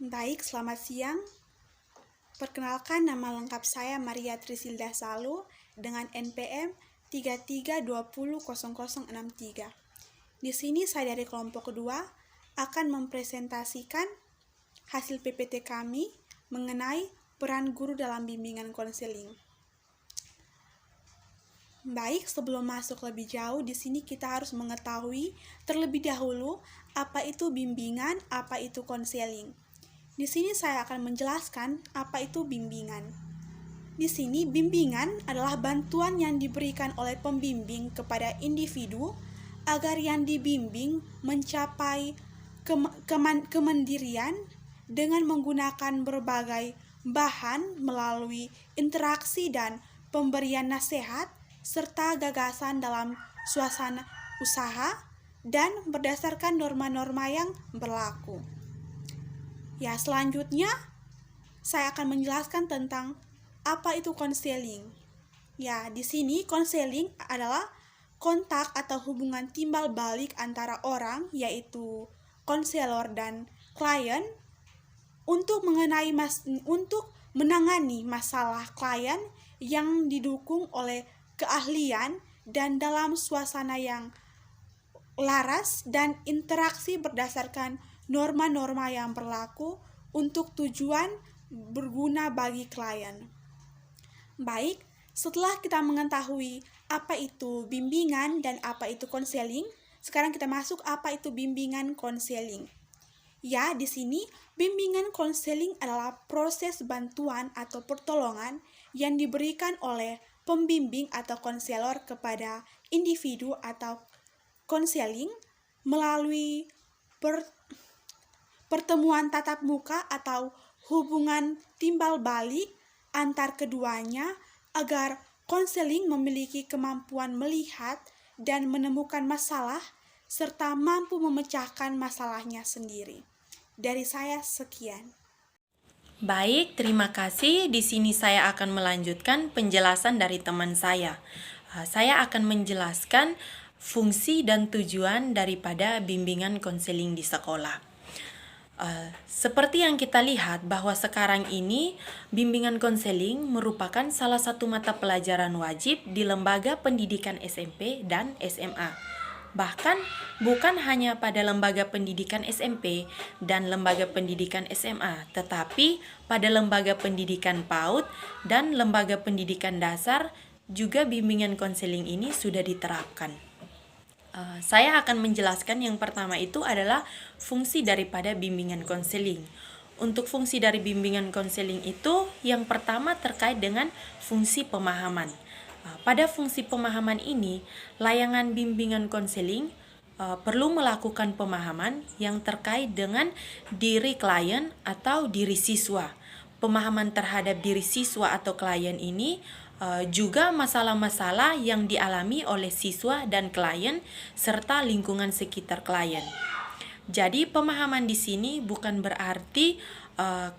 Baik, selamat siang. Perkenalkan, nama lengkap saya Maria Trisilda Salu dengan NPM 33200063. Di sini saya dari kelompok kedua akan mempresentasikan hasil PPT kami mengenai peran guru dalam bimbingan konseling. Baik, sebelum masuk lebih jauh, di sini kita harus mengetahui terlebih dahulu apa itu bimbingan, apa itu konseling. Di sini saya akan menjelaskan apa itu bimbingan. Di sini bimbingan adalah bantuan yang diberikan oleh pembimbing kepada individu agar yang dibimbing mencapai kemandirian dengan menggunakan berbagai bahan melalui interaksi dan pemberian nasihat serta gagasan dalam suasana usaha dan berdasarkan norma-norma yang berlaku. Ya, selanjutnya saya akan menjelaskan tentang apa itu konseling. Ya, di sini konseling adalah kontak atau hubungan timbal balik antara orang, yaitu konselor dan klien, untuk menangani masalah klien yang didukung oleh keahlian dan dalam suasana yang laras dan interaksi berdasarkan norma-norma yang berlaku untuk tujuan berguna bagi klien. Baik, setelah kita mengetahui apa itu bimbingan dan apa itu konseling, sekarang kita masuk apa itu bimbingan konseling. Ya, di sini bimbingan konseling adalah proses bantuan atau pertolongan yang diberikan oleh pembimbing atau konselor kepada individu atau konseling melalui pertemuan tatap muka atau hubungan timbal balik antar keduanya agar konseling memiliki kemampuan melihat dan menemukan masalah serta mampu memecahkan masalahnya sendiri. Dari saya sekian. Baik, terima kasih. Di sini saya akan melanjutkan penjelasan dari teman saya. Saya akan menjelaskan fungsi dan tujuan daripada bimbingan konseling di sekolah. Seperti yang kita lihat bahwa sekarang ini bimbingan konseling merupakan salah satu mata pelajaran wajib di lembaga pendidikan SMP dan SMA. Bahkan bukan hanya pada lembaga pendidikan SMP dan lembaga pendidikan SMA, tetapi pada lembaga pendidikan PAUD dan lembaga pendidikan dasar juga bimbingan konseling ini sudah diterapkan. Saya akan menjelaskan yang pertama itu adalah fungsi daripada bimbingan konseling. Untuk fungsi dari bimbingan konseling itu yang pertama terkait dengan fungsi pemahaman. Pada fungsi pemahaman ini, layanan bimbingan konseling perlu melakukan pemahaman yang terkait dengan diri klien atau diri siswa. Pemahaman terhadap diri siswa atau klien ini juga masalah-masalah yang dialami oleh siswa dan klien serta lingkungan sekitar klien. Jadi pemahaman di sini bukan berarti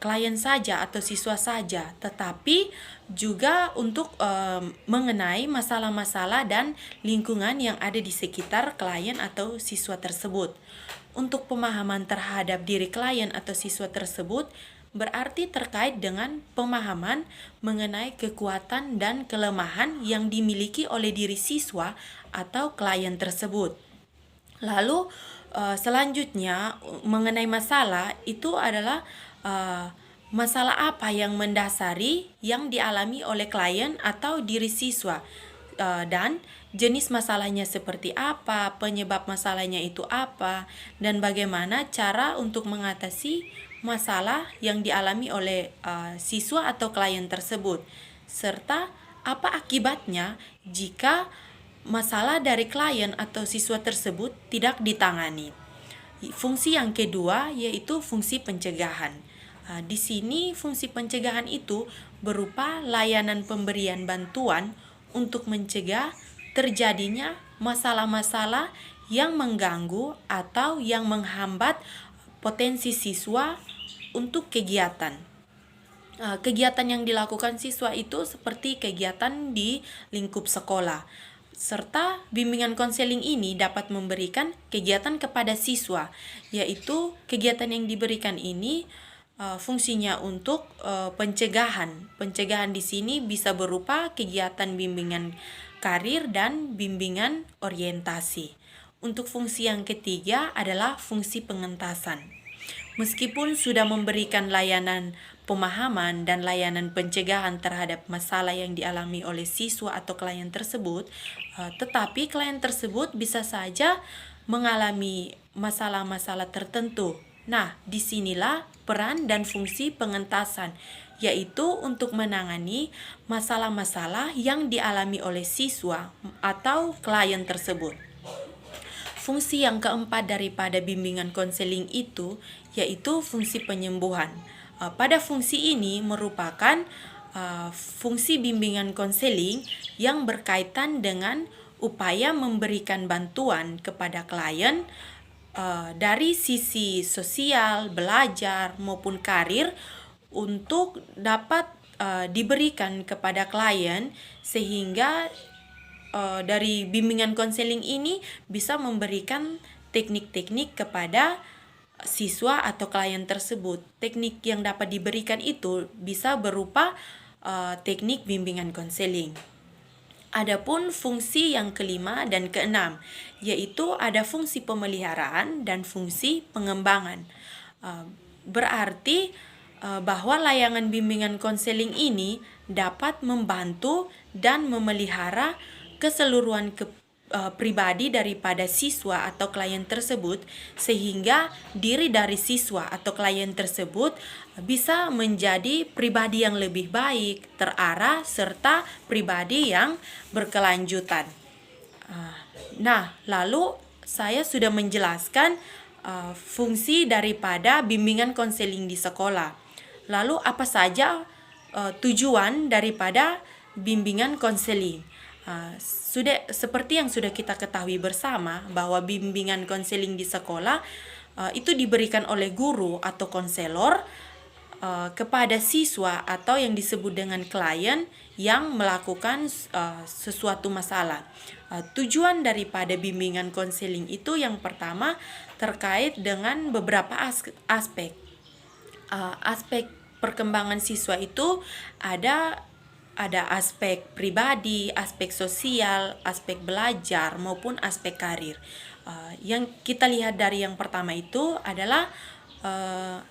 klien saja atau siswa saja, tetapi juga untuk mengenai masalah-masalah dan lingkungan yang ada di sekitar klien atau siswa tersebut. Untuk pemahaman terhadap diri klien atau siswa tersebut berarti terkait dengan pemahaman mengenai kekuatan dan kelemahan yang dimiliki oleh diri siswa atau klien tersebut. Lalu selanjutnya mengenai masalah itu adalah masalah apa yang mendasari yang dialami oleh klien atau diri siswa, dan jenis masalahnya seperti apa, penyebab masalahnya itu apa, dan bagaimana cara untuk mengatasi masalah yang dialami oleh siswa atau klien tersebut, serta apa akibatnya jika masalah dari klien atau siswa tersebut tidak ditangani. Fungsi yang kedua yaitu fungsi pencegahan. Di sini fungsi pencegahan itu berupa layanan pemberian bantuan untuk mencegah terjadinya masalah-masalah yang mengganggu atau yang menghambat potensi siswa untuk kegiatan. Kegiatan yang dilakukan siswa itu seperti kegiatan di lingkup sekolah. Serta bimbingan konseling ini dapat memberikan kegiatan kepada siswa, yaitu kegiatan yang diberikan ini fungsinya untuk pencegahan. Pencegahan di sini bisa berupa kegiatan bimbingan karir dan bimbingan orientasi. Untuk fungsi yang ketiga adalah fungsi pengentasan. Meskipun sudah memberikan layanan pemahaman dan layanan pencegahan terhadap masalah yang dialami oleh siswa atau klien tersebut, tetapi klien tersebut bisa saja mengalami masalah-masalah tertentu. Nah, disinilah peran dan fungsi pengentasan, yaitu untuk menangani masalah-masalah yang dialami oleh siswa atau klien tersebut. Fungsi yang keempat daripada bimbingan konseling itu yaitu fungsi penyembuhan. Pada fungsi ini merupakan fungsi bimbingan konseling yang berkaitan dengan upaya memberikan bantuan kepada klien dari sisi sosial, belajar maupun karir untuk dapat diberikan kepada klien sehingga dari bimbingan konseling ini bisa memberikan teknik-teknik kepada siswa atau klien tersebut. Teknik yang dapat diberikan itu bisa berupa teknik bimbingan konseling. Adapun fungsi yang kelima dan keenam, yaitu ada fungsi pemeliharaan dan fungsi pengembangan. Berarti bahwa layanan bimbingan konseling ini dapat membantu dan memelihara keseluruhan pribadi daripada siswa atau klien tersebut sehingga diri dari siswa atau klien tersebut bisa menjadi pribadi yang lebih baik, terarah, serta pribadi yang berkelanjutan. Nah, lalu saya sudah menjelaskan fungsi daripada bimbingan konseling di sekolah. Lalu apa saja tujuan daripada bimbingan konseling? Sudah seperti yang sudah kita ketahui bersama bahwa bimbingan konseling di sekolah itu diberikan oleh guru atau konselor kepada siswa atau yang disebut dengan klien yang melakukan sesuatu masalah. Tujuan daripada bimbingan konseling itu yang pertama terkait dengan beberapa aspek. Aspek perkembangan siswa itu ada aspek pribadi, aspek sosial, aspek belajar maupun aspek karir. Yang kita lihat dari yang pertama itu adalah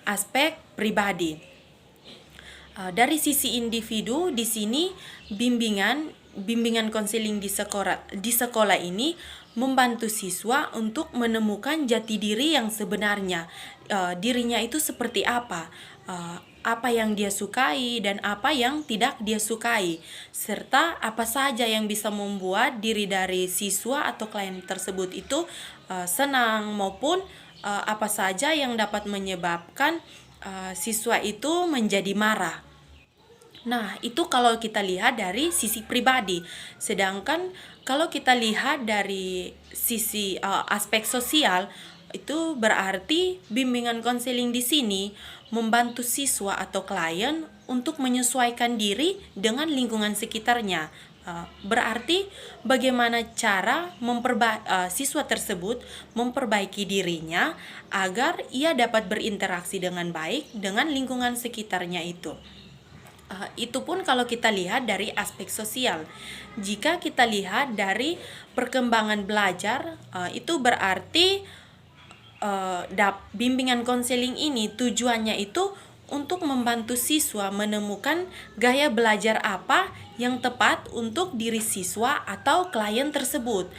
aspek pribadi. Dari sisi individu di sini bimbingan konseling di sekolah ini membantu siswa untuk menemukan jati diri yang sebenarnya. Dirinya itu seperti apa yang dia sukai dan apa yang tidak dia sukai, serta apa saja yang bisa membuat diri dari siswa atau klien tersebut itu senang maupun apa saja yang dapat menyebabkan siswa itu menjadi marah. Nah, itu kalau kita lihat dari sisi pribadi. Sedangkan kalau kita lihat dari sisi aspek sosial, itu berarti bimbingan konseling di sini membantu siswa atau klien untuk menyesuaikan diri dengan lingkungan sekitarnya. Berarti bagaimana cara siswa tersebut memperbaiki dirinya agar ia dapat berinteraksi dengan baik dengan lingkungan sekitarnya itu. Itu pun kalau kita lihat dari aspek sosial. Jika kita lihat dari perkembangan belajar, itu berarti bimbingan konseling ini tujuannya itu untuk membantu siswa menemukan gaya belajar apa yang tepat untuk diri siswa atau klien tersebut.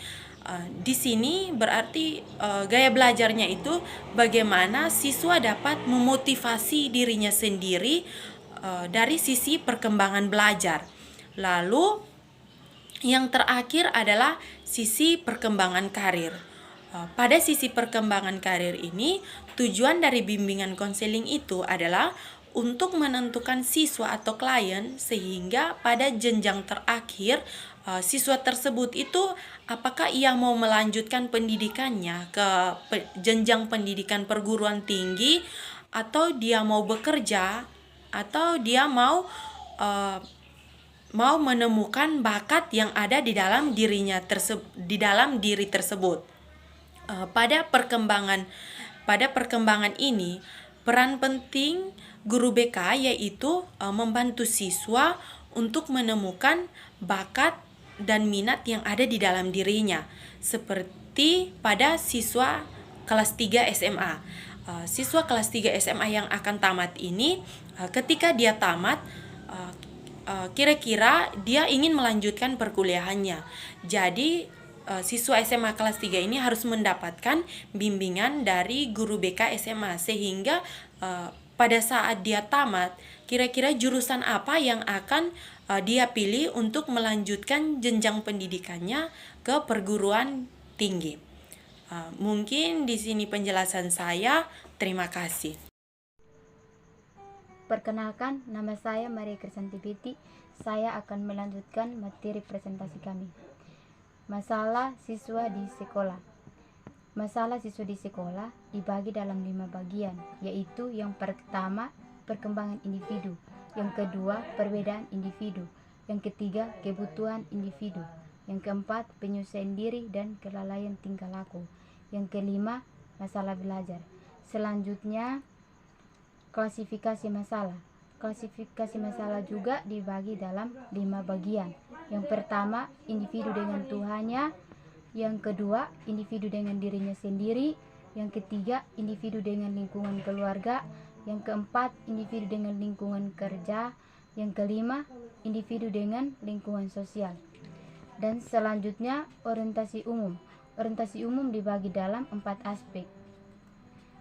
Di sini berarti gaya belajarnya itu bagaimana siswa dapat memotivasi dirinya sendiri dari sisi perkembangan belajar. Lalu yang terakhir adalah sisi perkembangan karir. Pada sisi perkembangan karir ini, tujuan dari bimbingan konseling itu adalah untuk menentukan siswa atau klien sehingga pada jenjang terakhir siswa tersebut itu apakah ia mau melanjutkan pendidikannya ke jenjang pendidikan perguruan tinggi atau dia mau bekerja atau dia mau menemukan bakat yang ada di dalam diri tersebut. Pada perkembangan ini Peran penting guru BK yaitu membantu siswa untuk menemukan bakat dan minat yang ada di dalam dirinya. Seperti pada siswa kelas 3 SMA. Siswa kelas 3 SMA yang akan tamat ini, ketika dia tamat, kira-kira dia ingin melanjutkan perkuliahannya. Jadi siswa SMA kelas 3 ini harus mendapatkan bimbingan dari guru BK SMA sehingga pada saat dia tamat, kira-kira jurusan apa yang akan dia pilih untuk melanjutkan jenjang pendidikannya ke perguruan tinggi. Mungkin di sini penjelasan saya. Terima kasih. Perkenalkan, nama saya Maria Krisanti Biti. Saya akan melanjutkan materi presentasi kami. Masalah siswa di sekolah. Masalah siswa di sekolah dibagi dalam 5 bagian, yaitu yang pertama, perkembangan individu, yang kedua, perbedaan individu, yang ketiga, kebutuhan individu, yang keempat, penyesuaian diri dan kelalaian tingkah laku, yang kelima, masalah belajar. Selanjutnya, klasifikasi masalah. Klasifikasi masalah juga dibagi dalam 5 bagian. Yang pertama, individu dengan Tuhannya. Yang kedua, individu dengan dirinya sendiri. Yang ketiga, individu dengan lingkungan keluarga. Yang keempat, individu dengan lingkungan kerja. Yang kelima, individu dengan lingkungan sosial. Dan selanjutnya, orientasi umum. Orientasi umum dibagi dalam 4 aspek.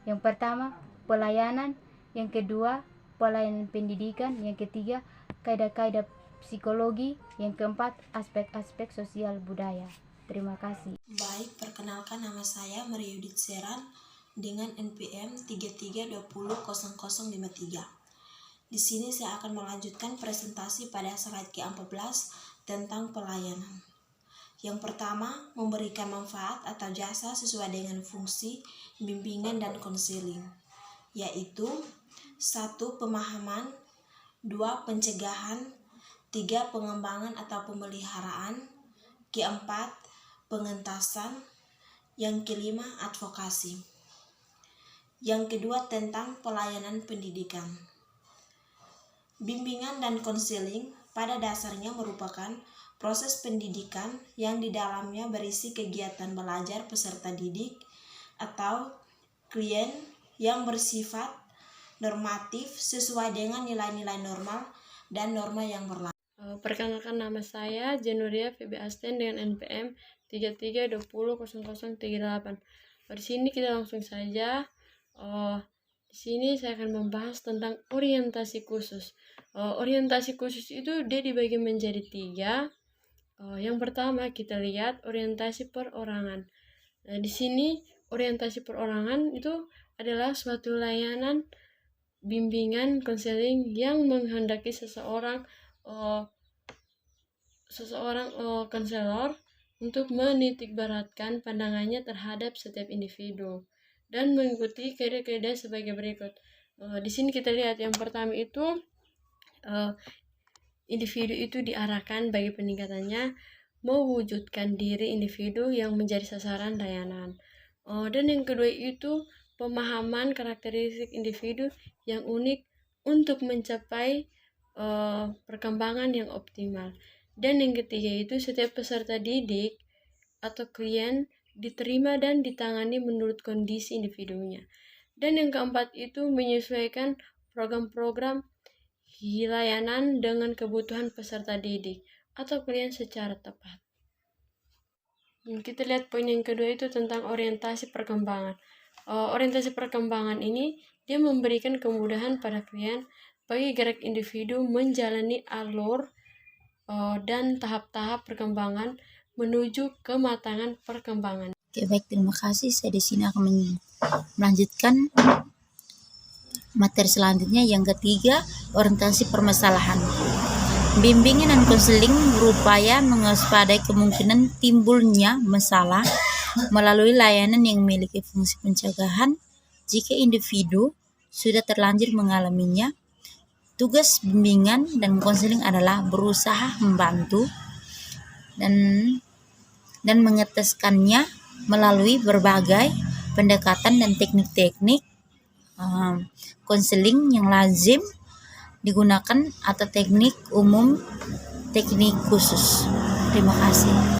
Yang pertama, pelayanan. Yang kedua, pelayanan pendidikan. Yang ketiga, kaidah-kaidah psikologi. Yang keempat, aspek-aspek sosial budaya. Terima kasih. Baik, perkenalkan nama saya Maria Yudit Seran dengan NPM 33200053. Di sini saya akan melanjutkan presentasi pada slide ke-14 tentang pelayanan. Yang pertama, memberikan manfaat atau jasa sesuai dengan fungsi, bimbingan dan konseling, yaitu 1. Pemahaman, 2. Pencegahan, 3. Pengembangan atau pemeliharaan, keempat, pengentasan, yang kelima, advokasi. Yang kedua, tentang pelayanan pendidikan. Bimbingan dan konseling pada dasarnya merupakan proses pendidikan yang di dalamnya berisi kegiatan belajar peserta didik atau klien yang bersifat normatif sesuai dengan nilai-nilai normal dan norma yang berlaku. Perkenalkan, nama saya Januria Feby Asten dengan NPM 33200038. Di sini kita langsung saja. Di sini saya akan membahas tentang orientasi khusus. Orientasi khusus itu dia dibagi menjadi 3. Yang pertama kita lihat orientasi perorangan. Nah, di sini orientasi perorangan itu adalah suatu layanan bimbingan konseling yang menghendaki seseorang konselor untuk menitikberatkan pandangannya terhadap setiap individu dan mengikuti kaidah-kaidah sebagai berikut. Di sini kita lihat yang pertama itu individu itu diarahkan bagi peningkatannya mewujudkan diri individu yang menjadi sasaran layanan. Dan yang kedua itu pemahaman karakteristik individu yang unik untuk mencapai perkembangan yang optimal. Dan yang ketiga itu setiap peserta didik atau klien diterima dan ditangani menurut kondisi individunya. Dan yang keempat itu menyesuaikan program-program layanan dengan kebutuhan peserta didik atau klien secara tepat. Dan kita lihat poin yang kedua itu tentang orientasi perkembangan. Orientasi perkembangan ini dia memberikan kemudahan pada klien bagi gerak individu menjalani alur dan tahap-tahap perkembangan menuju kematangan perkembangan. Oke, baik, terima kasih. Saya di sini akan melanjutkan materi selanjutnya yang ketiga, orientasi permasalahan. Bimbingan dan konseling berupaya mewaspadai kemungkinan timbulnya masalah melalui layanan yang memiliki fungsi pencegahan jika individu sudah terlanjur mengalaminya. Tugas bimbingan dan konseling adalah berusaha membantu dan mengetaskannya melalui berbagai pendekatan dan teknik-teknik konseling yang lazim digunakan atau teknik umum, teknik khusus. Terima kasih.